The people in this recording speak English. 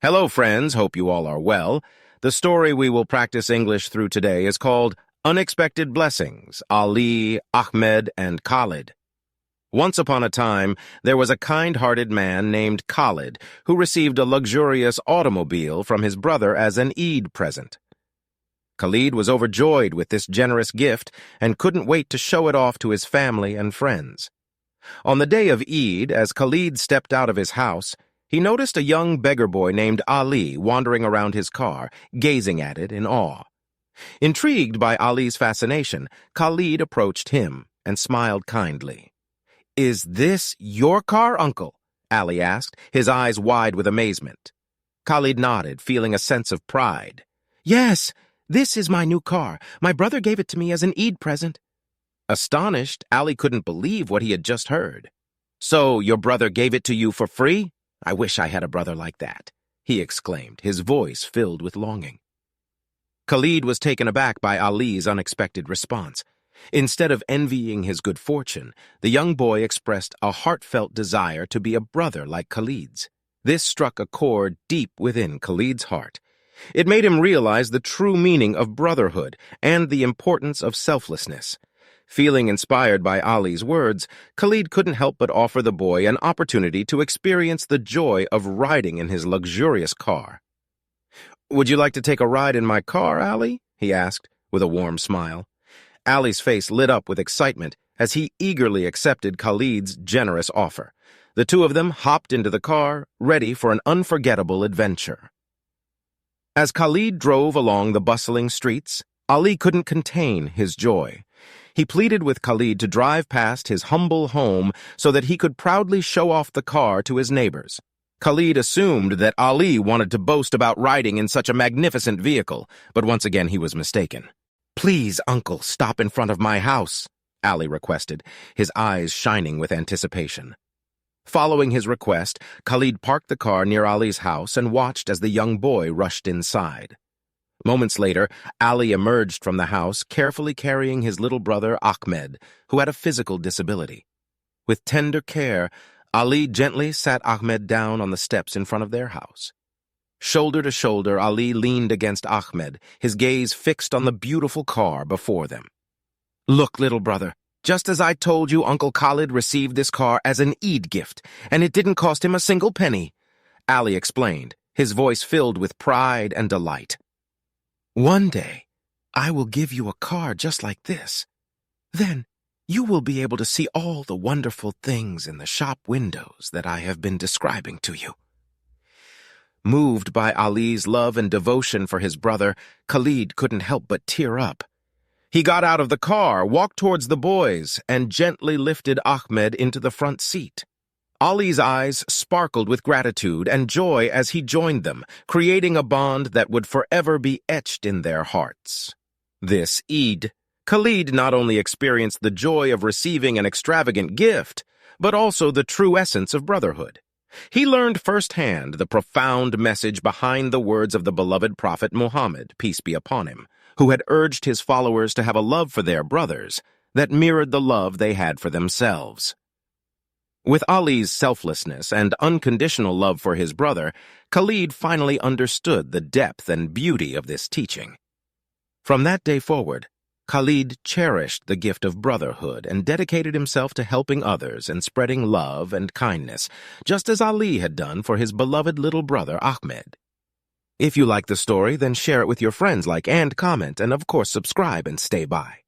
Hello, friends. Hope you all are well. The story we will practice English through today is called Unexpected Blessings, Ali, Ahmed, and Khalid. Once upon a time, there was a kind-hearted man named Khalid who received a luxurious automobile from his brother as an Eid present. Khalid was overjoyed with this generous gift and couldn't wait to show it off to his family and friends. On the day of Eid, as Khalid stepped out of his house, he noticed a young beggar boy named Ali wandering around his car, gazing at it in awe. Intrigued by Ali's fascination, Khalid approached him and smiled kindly. "Is this your car, Uncle?" Ali asked, his eyes wide with amazement. Khalid nodded, feeling a sense of pride. "Yes, this is my new car. My brother gave it to me as an Eid present." Astonished, Ali couldn't believe what he had just heard. "So your brother gave it to you for free? I wish I had a brother like that," he exclaimed, his voice filled with longing. Khalid was taken aback by Ali's unexpected response. Instead of envying his good fortune, the young boy expressed a heartfelt desire to be a brother like Khalid's. This struck a chord deep within Khalid's heart. It made him realize the true meaning of brotherhood and the importance of selflessness. Feeling inspired by Ali's words, Khalid couldn't help but offer the boy an opportunity to experience the joy of riding in his luxurious car. "Would you like to take a ride in my car, Ali?" he asked, with a warm smile. Ali's face lit up with excitement as he eagerly accepted Khalid's generous offer. The two of them hopped into the car, ready for an unforgettable adventure. As Khalid drove along the bustling streets, Ali couldn't contain his joy. He pleaded with Khalid to drive past his humble home so that he could proudly show off the car to his neighbors. Khalid assumed that Ali wanted to boast about riding in such a magnificent vehicle, but once again he was mistaken. "Please, Uncle, stop in front of my house," Ali requested, his eyes shining with anticipation. Following his request, Khalid parked the car near Ali's house and watched as the young boy rushed inside. Moments later, Ali emerged from the house, carefully carrying his little brother Ahmed, who had a physical disability. With tender care, Ali gently sat Ahmed down on the steps in front of their house. Shoulder to shoulder, Ali leaned against Ahmed, his gaze fixed on the beautiful car before them. "Look, little brother, just as I told you, Uncle Khalid received this car as an Eid gift, and it didn't cost him a single penny," Ali explained, his voice filled with pride and delight. "One day, I will give you a car just like this. Then, you will be able to see all the wonderful things in the shop windows that I have been describing to you." Moved by Ali's love and devotion for his brother, Khalid couldn't help but tear up. He got out of the car, walked towards the boys, and gently lifted Ahmed into the front seat. Ali's eyes sparkled with gratitude and joy as he joined them, creating a bond that would forever be etched in their hearts. This Eid, Khalid not only experienced the joy of receiving an extravagant gift, but also the true essence of brotherhood. He learned firsthand the profound message behind the words of the beloved Prophet Muhammad, peace be upon him, who had urged his followers to have a love for their brothers that mirrored the love they had for themselves. With Ali's selflessness and unconditional love for his brother, Khalid finally understood the depth and beauty of this teaching. From that day forward, Khalid cherished the gift of brotherhood and dedicated himself to helping others and spreading love and kindness, just as Ali had done for his beloved little brother Ahmed. If you like the story, then share it with your friends, like and comment, and of course subscribe and stay by.